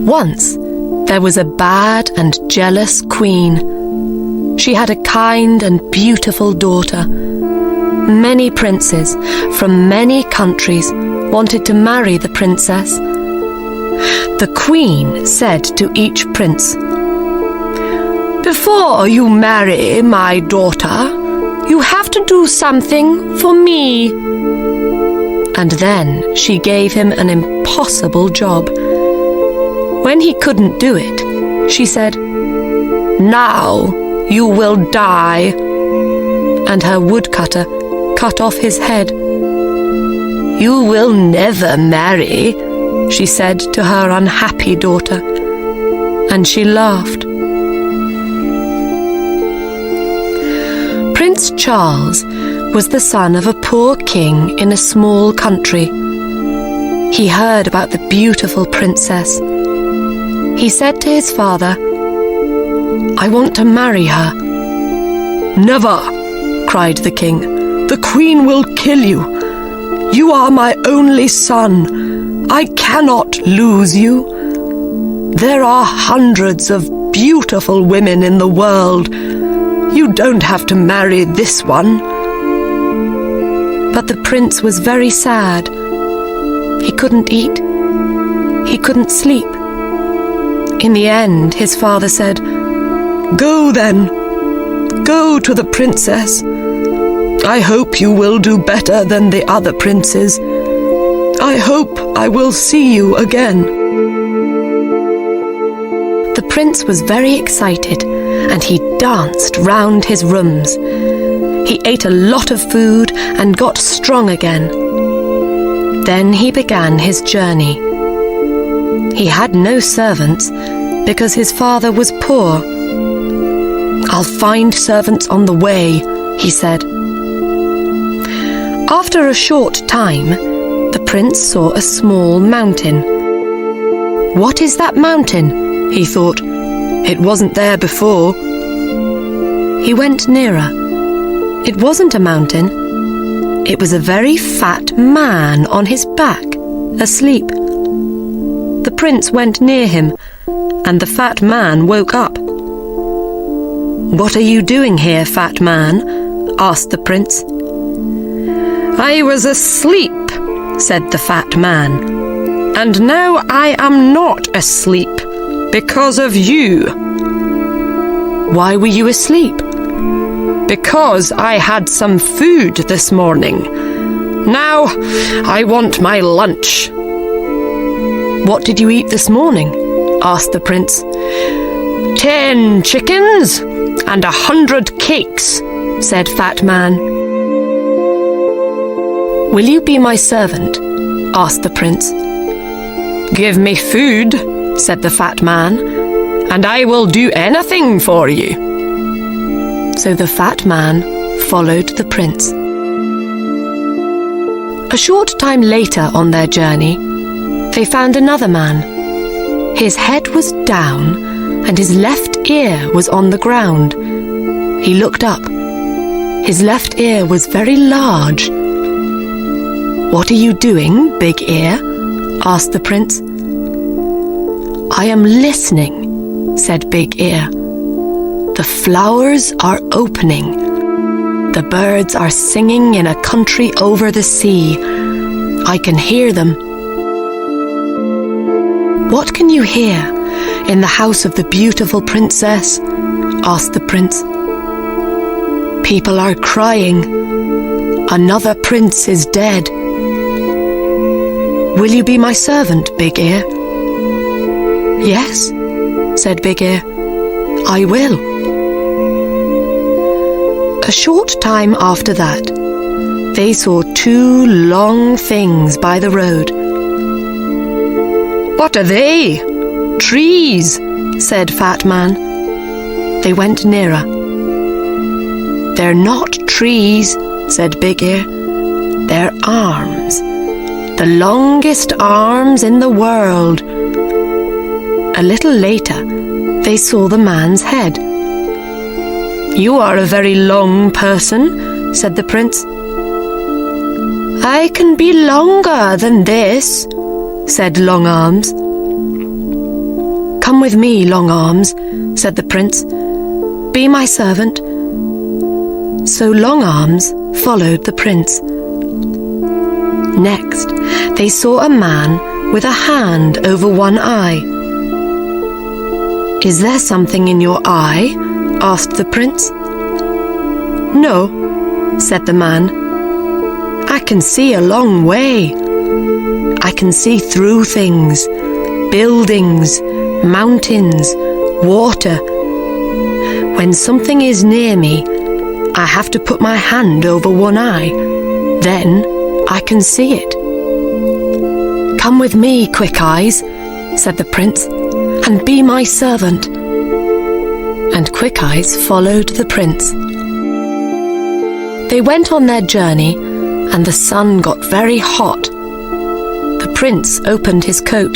Once there was a bad and jealous queen. She had a kind and beautiful daughter. Many princes from many countries wanted to marry the princess. The queen said to each prince, "Before you marry my daughter, you have to do something for me." And then she gave him an impossible job. When he couldn't do it, she said, "Now you will die." And her woodcutter cut off his head. "You will never marry," she said to her unhappy daughter, and she laughed. Prince Charles was the son of a poor king in a small country. He heard about the beautiful princess. He said to his father, "I want to marry her." "Never," cried the king. "The queen will kill you. You are my only son. I cannot lose you. There are hundreds of beautiful women in the world. You don't have to marry this one." But the prince was very sad. He couldn't eat. He couldn't sleep. In the end, his father said, "Go then. Go to the princess. I hope you will do better than the other princes. I hope I will see you again." The prince was very excited, and he danced round his rooms. He ate a lot of food and got strong again. Then he began his journey. He had no servants because his father was poor. "I'll find servants on the way," he said. After a short time, the prince saw a small mountain. "What is that mountain?" he thought. "It wasn't there before." He went nearer. It wasn't a mountain. It was a very fat man on his back, asleep. The prince went near him, and the fat man woke up. "What are you doing here, fat man?" asked the prince. "I was asleep," said the fat man, "and now I am not asleep because of you." "Why were you asleep?" "Because I had some food this morning. Now I want my lunch." "What did you eat this morning?" asked the prince. 10 chickens and 100 cakes, said Fat Man. "Will you be my servant?" asked the prince. "Give me food," said the fat man, "and I will do anything for you." So the fat man followed the prince. A short time later on their journey, they found another man. His head was down and his left ear was on the ground. He looked up. His left ear was very large. "What are you doing, Big Ear?" asked the prince. "I am listening," said Big Ear. "The flowers are opening. The birds are singing in a country over the sea. I can hear them." "What can you hear in the house of the beautiful princess?" asked the prince. "People are crying. Another prince is dead." "Will you be my servant, Big Ear?" "Yes," said Big Ear, "I will." A short time after that, they saw 2 long things by the road. "What are they?" "Trees," said Fat Man. They went nearer. "They're not trees," said Big Ear. "They're arms. The longest arms in the world." A little later, they saw the man's head. "You are a very long person," said the prince. "I can be longer than this," said Long Arms. "Come with me, Long Arms," said the prince. "Be my servant." So Long Arms followed the prince. Next, they saw a man with a hand over one eye. "Is there something in your eye?" asked the prince. "No," said the man. "I can see a long way. I can see through things, buildings, mountains, water. When something is near me, I have to put my hand over one eye. Then I can see it." "Come with me, Quick Eyes," said the prince, "and be my servant." And Quick Eyes followed the prince. They went on their journey, and the sun got very hot. The prince opened his coat.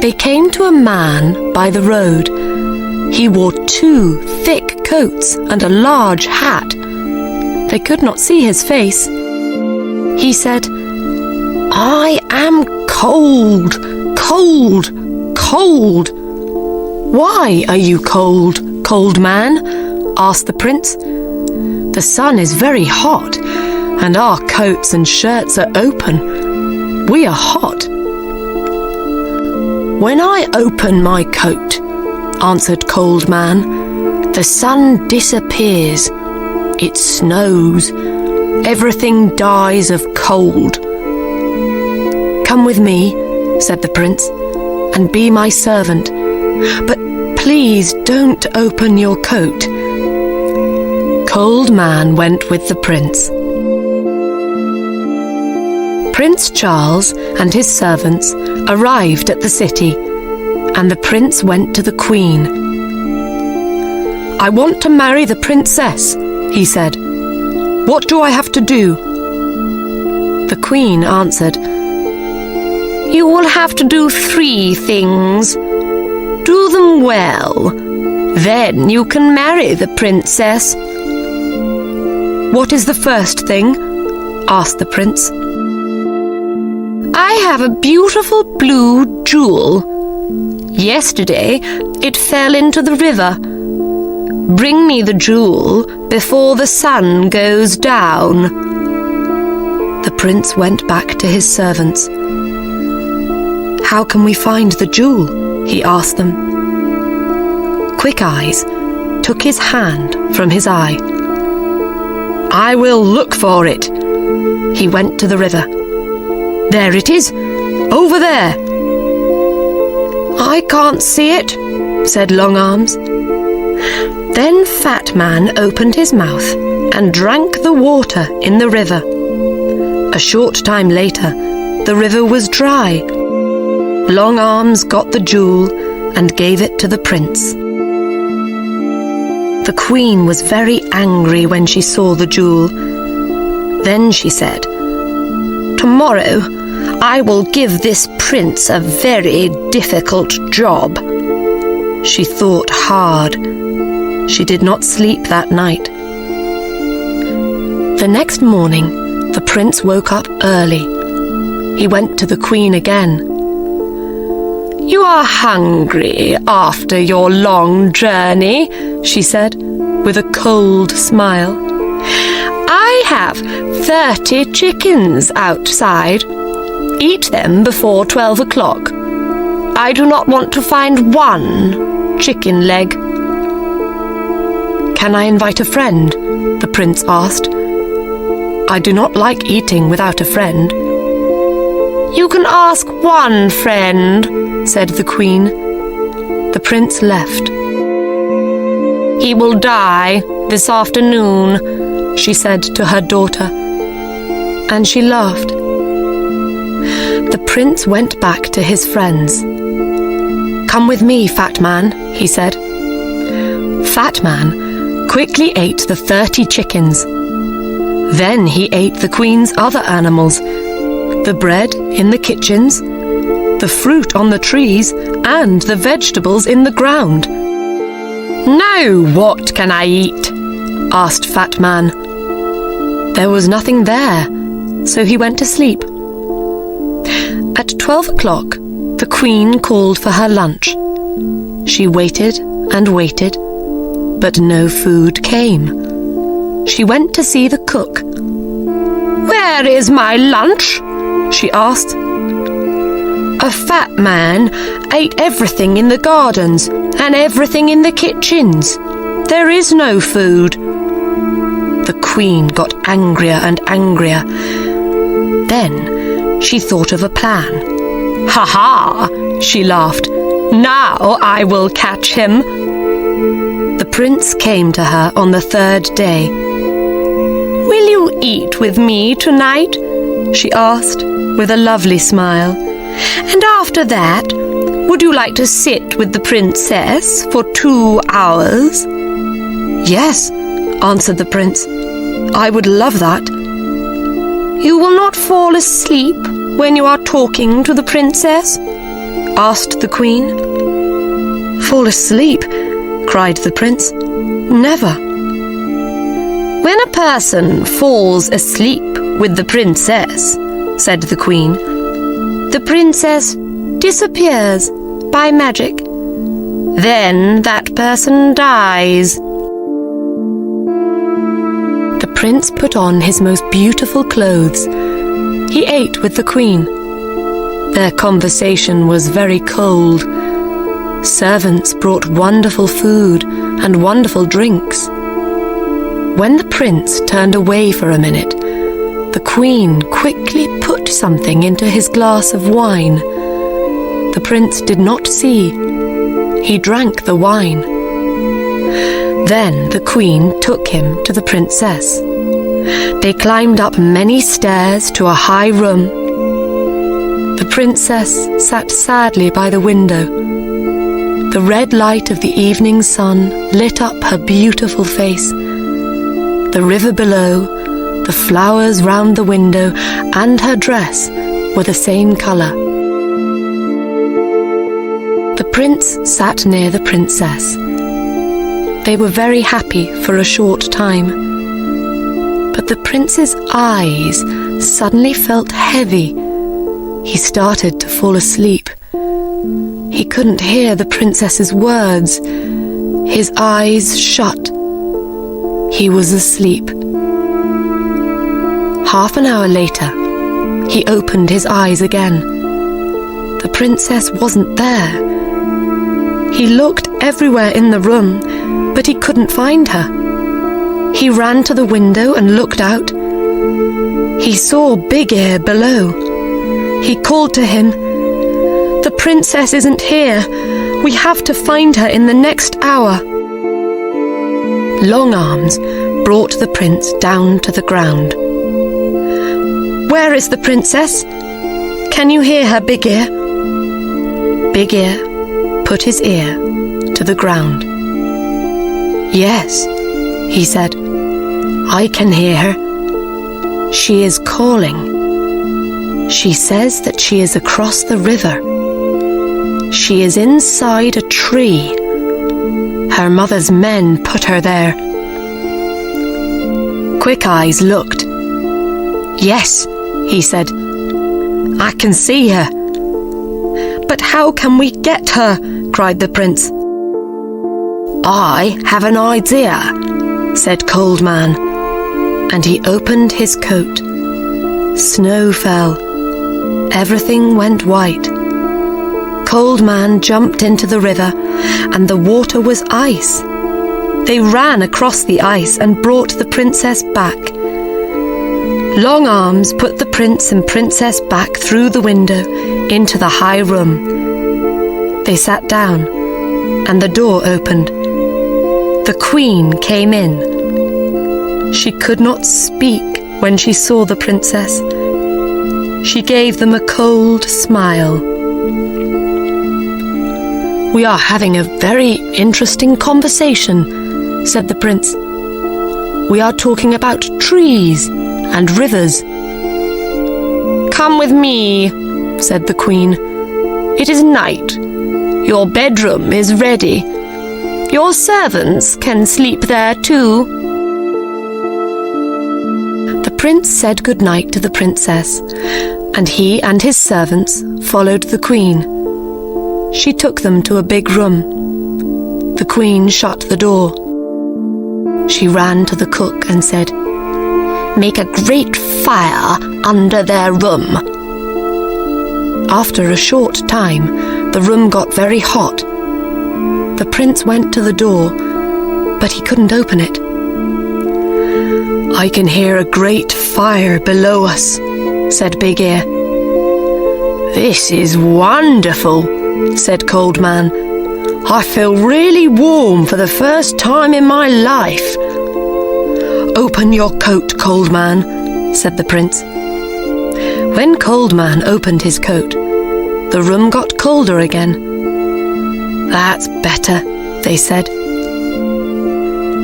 They came to a man by the road. He wore 2 thick coats and a large hat. They could not see his face. He said, "I am cold, cold, cold." "Why are you cold, cold man?" asked the prince. "The sun is very hot, and our coats and shirts are open. We are hot." "When I open my coat," answered Cold Man, "the sun disappears. It snows. Everything dies of cold." "Come with me," said the prince, "and be my servant. But please don't open your coat." Cold Man went with the prince. Prince Charles and his servants arrived at the city, and the prince went to the queen. "I want to marry the princess," he said. "What do I have to do?" The queen answered, "You will have to do 3 things. Do them well. Then you can marry the princess." "What is the first thing?" asked the prince. "I have a beautiful blue jewel. Yesterday it fell into the river. Bring me the jewel before the sun goes down." The prince went back to his servants. "How can we find the jewel?" he asked them. Quick Eyes took his hand from his eye. "I will look for it." He went to the river. "There it is, over there." "I can't see it," said Long Arms. Then Fat Man opened his mouth and drank the water in the river. A short time later, the river was dry. Long Arms got the jewel and gave it to the prince. The queen was very angry when she saw the jewel. Then she said, "Tomorrow I will give this prince a very difficult job." She thought hard. She did not sleep that night. The next morning, the prince woke up early. He went to the queen again. "You are hungry after your long journey," she said, with a cold smile. "I have 30 chickens outside. Eat them before 12 o'clock. I do not want to find one chicken leg." "Can I invite a friend?" the prince asked. "I do not like eating without a friend." "You can ask one friend," said the queen. The prince left. "He will die this afternoon," she said to her daughter, and she laughed. The prince went back to his friends. "Come with me, Fat Man," he said. Fat Man quickly ate the 30 chickens. Then he ate the queen's other animals, the bread in the kitchens, the fruit on the trees, and the vegetables in the ground. "Now what can I eat?" asked Fat Man. There was nothing there, so he went to sleep. At 12 o'clock, the queen called for her lunch. She waited and waited, but no food came. She went to see the cook. "Where is my lunch?" she asked. "A fat man ate everything in the gardens and everything in the kitchens. There is no food." The queen got angrier and angrier. Then she thought of a plan. "Ha ha!" she laughed. "Now I will catch him." The prince came to her on the third day. "Will you eat with me tonight?" she asked, with a lovely smile. "And after that, would you like to sit with the princess for 2 hours?" "Yes," answered the prince. "I would love that." "You will not fall asleep when you are talking to the princess?" asked the queen. "Fall asleep?" cried the prince. "Never." "When a person falls asleep with the princess," said the queen, "the princess disappears by magic. Then that person dies." The prince put on his most beautiful clothes. He ate with the queen. Their conversation was very cold. Servants brought wonderful food and wonderful drinks. When the prince turned away for a minute, the queen quickly put something into his glass of wine. The prince did not see. He drank the wine. Then the queen took him to the princess. They climbed up many stairs to a high room. The princess sat sadly by the window. The red light of the evening sun lit up her beautiful face. The river below, the flowers round the window, and her dress were the same colour. The prince sat near the princess. They were very happy for a short time. But the prince's eyes suddenly felt heavy. He started to fall asleep. He couldn't hear the princess's words. His eyes shut. He was asleep. Half an hour later, he opened his eyes again. The princess wasn't there. He looked everywhere in the room, but he couldn't find her. He ran to the window and looked out. He saw Big Ear below. He called to him, "The princess isn't here. We have to find her in the next hour." Long Arms brought the prince down to the ground. "Where is the princess? Can you hear her, Big Ear?" Big Ear put his ear to the ground. "Yes," he said, "I can hear her. She is calling. She says that she is across the river. She is inside a tree. Her mother's men put her there." Quick Eyes looked. "Yes," he said, "I can see her." "But how can we get her?" cried the prince. "I have an idea," said Cold Man, and he opened his coat. Snow fell. Everything went white. Cold Man jumped into the river, and the water was ice. They ran across the ice and brought the princess back. Long Arms put the prince and princess back through the window into the high room. They sat down, and the door opened. The queen came in. She could not speak when she saw the princess. She gave them a cold smile. "We are having a very interesting conversation," said the prince. "We are talking about trees and rivers." "Come with me," said the queen. "It is night. Your bedroom is ready. Your servants can sleep there too." The prince said good night to the princess, and he and his servants followed the queen. She took them to a big room. The Queen shut the door. She ran to the cook and said, "Make a great fire under their room." After a short time, the room got very hot. The prince went to the door, but he couldn't open it. "I can hear a great fire below us," said Big Ear. "This is wonderful," said Cold Man. "I feel really warm for the first time in my life." "Open your coat, Cold Man," said the prince. When Cold Man opened his coat, the room got colder again. "That's better," they said.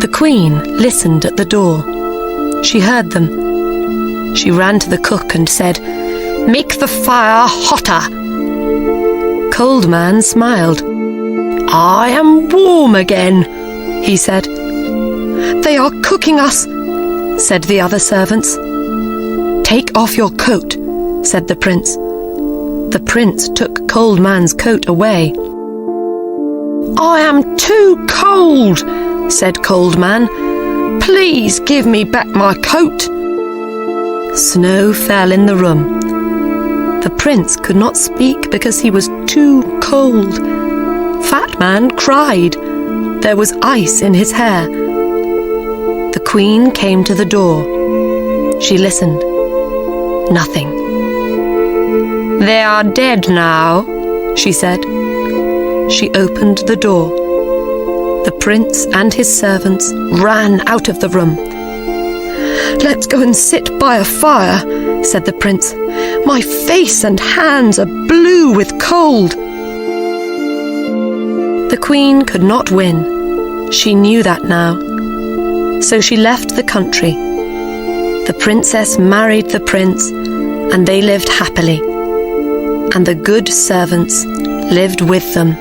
The Queen listened at the door. She heard them. She ran to the cook and said, "Make the fire hotter." Cold Man smiled. "I am warm again," he said. "They are cooking us," said the other servants. "Take off your coat," said the prince. The prince took Cold Man's coat away. "I am too cold," said Cold Man. "Please give me back my coat." Snow fell in the room. The prince could not speak because he was too cold. Fat Man cried. There was ice in his hair. The Queen came to the door. She listened. Nothing. "They are dead now," she said. She opened the door. The prince and his servants ran out of the room. "Let's go and sit by a fire," said the prince. "My face and hands are blue with cold." The Queen could not win. She knew that now. So she left the country. The princess married the prince, and they lived happily. And the good servants lived with them.